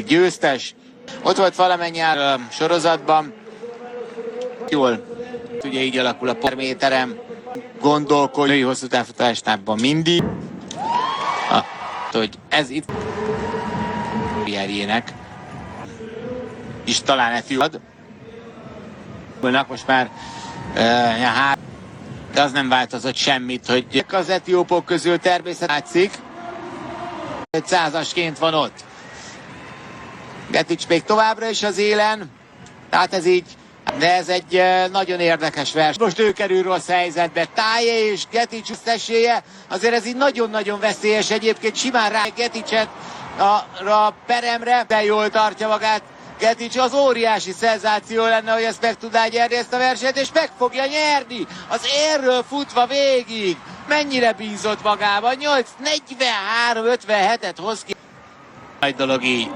győztes. Ott volt valamennyi sorozatban. Jól, ugye így alakul a méterem. Gondolkodj, hosszú távfutásnában mindig. Hogy ez itt karrierjének is talán egy fiad. Most már de az nem változott semmit, hogy az etiópok közül természetesen látszik. 500-asként van ott. Getics még továbbra is az élen. Tehát ez így, de ez egy nagyon érdekes verseny. Most ő kerül rossz helyzetbe. Tájé és Getics esélye, azért ez így nagyon-nagyon veszélyes. Egyébként simán rá Geticset a peremre, de jól tartja magát. Getics, az óriási szenzáció lenne, hogy ezt meg tudná nyerni ezt a versenyt, és meg fogja nyerni. Az érről futva végig. Mennyire bízott magában? 8:43:57-et hoz ki. Nagy dolog így.